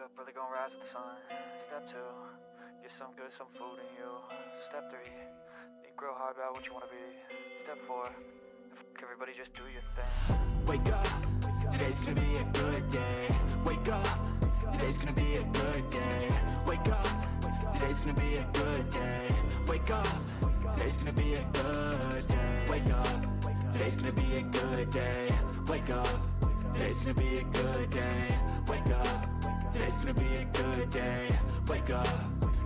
up early, gon' rise with the sun. Step 2, get some good, some food in you. Step 3, think real hard about what you wanna be. Step 4, everybody just do your thing. Wake up, today's gonna be a good day. Wake up, today's gonna be a good day. Wake up, today's gonna be a good day. Wake up, today's gonna be a good day. Wake up, today's gonna be a good day. Wake up, today's gonna be a good day. Wake up, today's gonna be a good day. Wake up,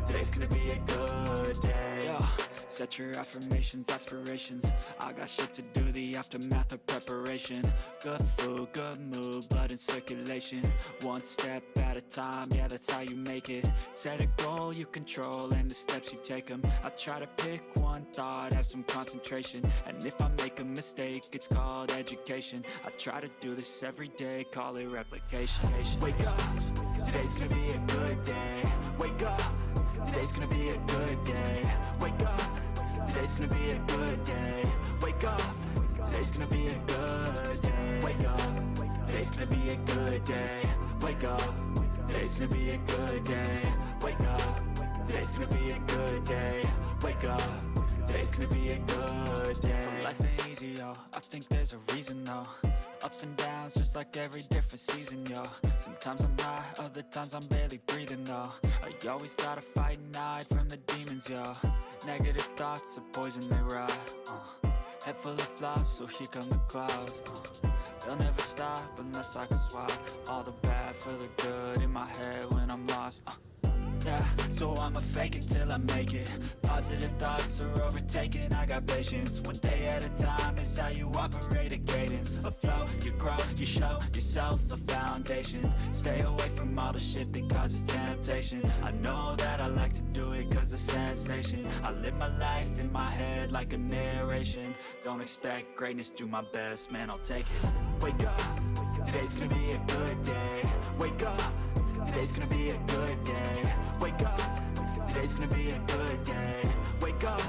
today's gonna be a good day. Yo, set your affirmations, aspirations. I got shit to do, the aftermath of preparation. Good food, good mood, blood in circulation. One step at a time, yeah, that's how you make it. Set a goal you control and the steps you take them. I try to pick one thought, have some concentration. And if I make a mistake, it's called education. I try to do this every day, call it replication. Wake up, today's gonna be a good day. Wake up, today's gonna be a good day. Wake up, today's gonna be a good day. Wake up, today's gonna be a good day. Wake up, today's gonna be a good day. Wake up, today's gonna be a good day. Wake up, today's gonna be a good day. Wake up, today's gonna be a good day. So life ain't easy, yo, I think there's a reason though. Ups and downs, just like every different season, yo. Sometimes I'm high, other times I'm barely breathing, though. I always gotta fight and hide from the demons, yo. Negative thoughts are poison, they rot. Head full of flies, so here come the clouds. They'll never stop unless I can swap all the bad for the good in my head when I'm lost. Yeah, so I'ma fake it till I make it. Positive thoughts are overtaken, I got patience. One day at a time is how you operate a cadence. A flow, you grow, you show yourself a foundation. Stay away from all the shit that causes temptation. I know that I like to do it cause of sensation. I live my life in my head like a narration. Don't expect greatness, do my best, man, I'll take it. Wake up, today's gonna be a good day. Wake up, today's gonna be a good day. Wake up, today's gonna be a good day. Wake up,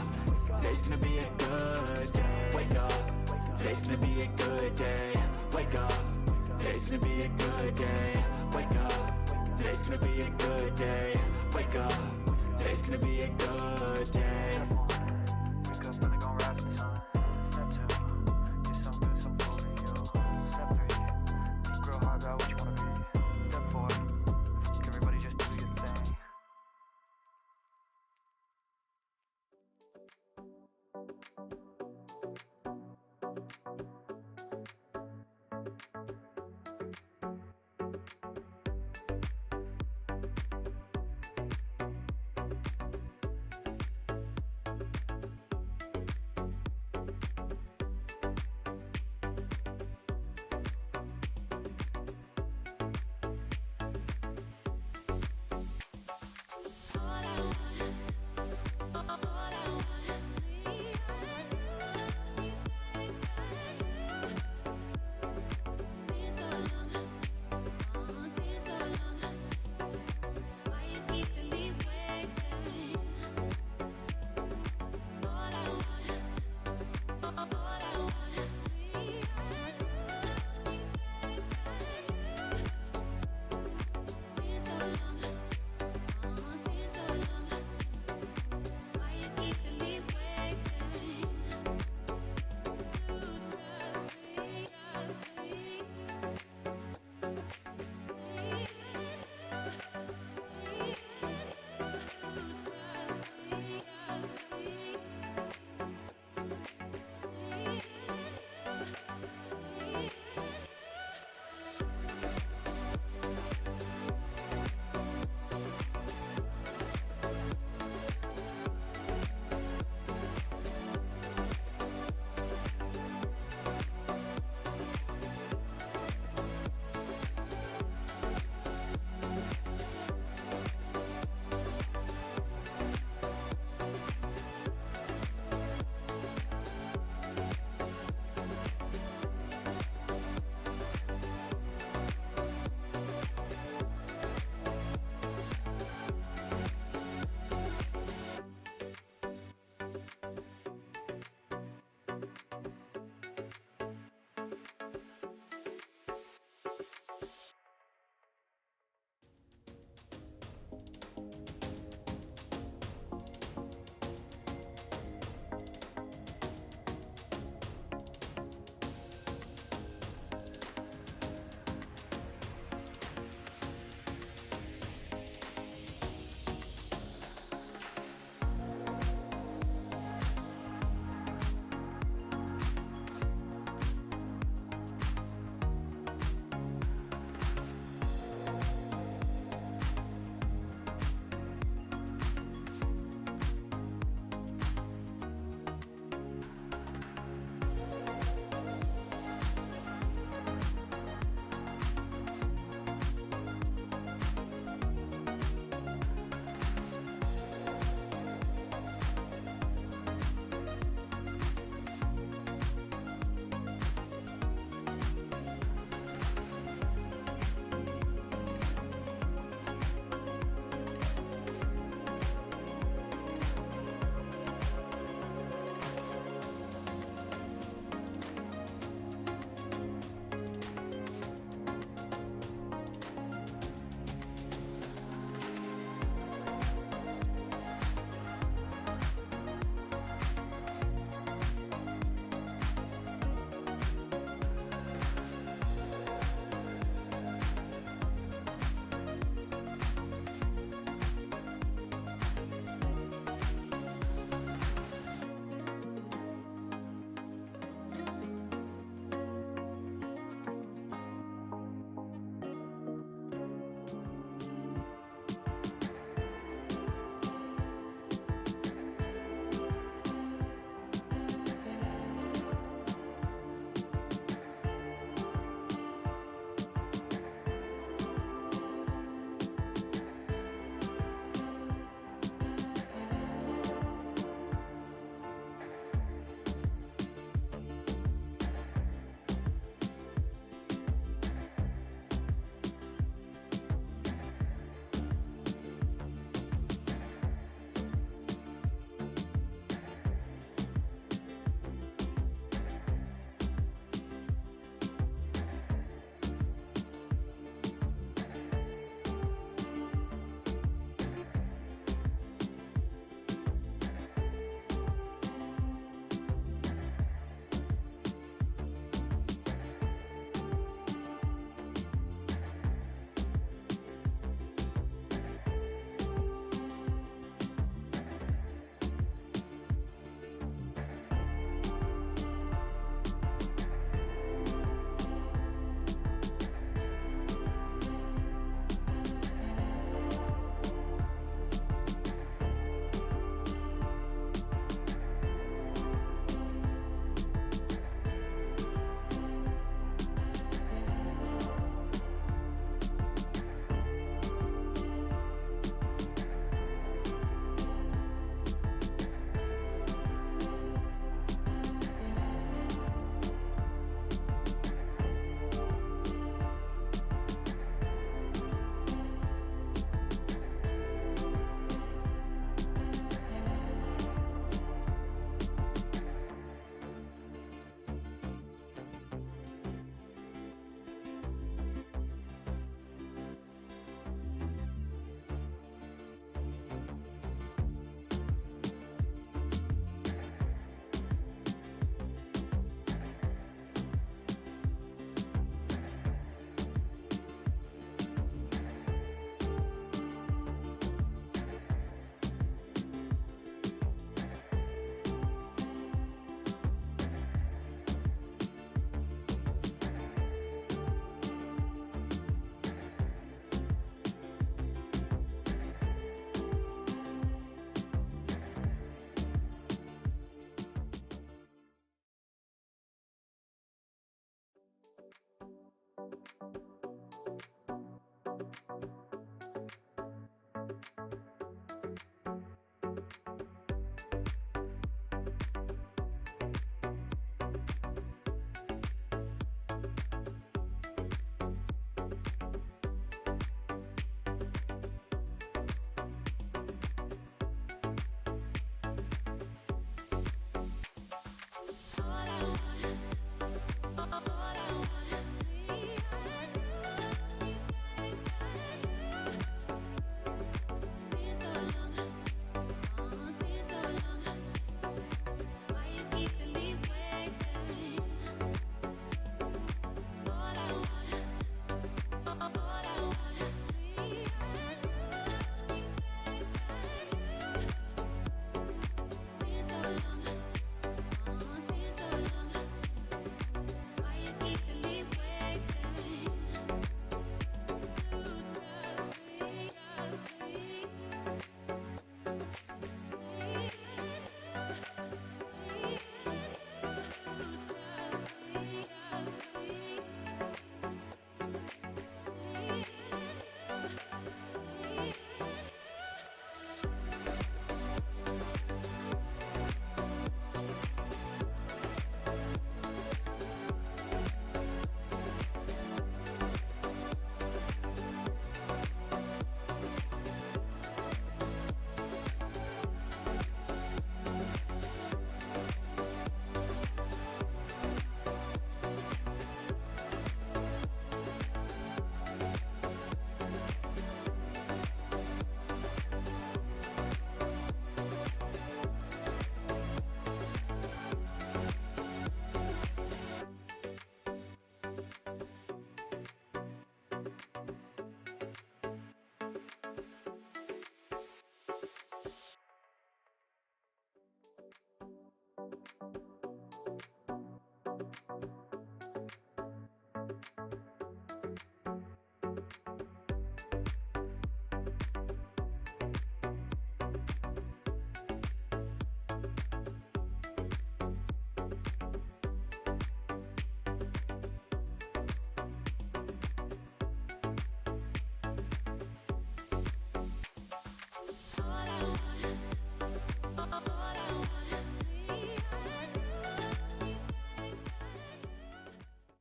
today's gonna be a good day. Wake up, today's gonna be a good day. Wake up, today's gonna be a good day. Wake up, today's gonna be a good day. Wake up, today's gonna be a good day. Wake up early, gon' rise with the sun. Step 2, get some good, some food in you. Step 3, think real hard about what you wanna be. Step 4, everybody just do your thing.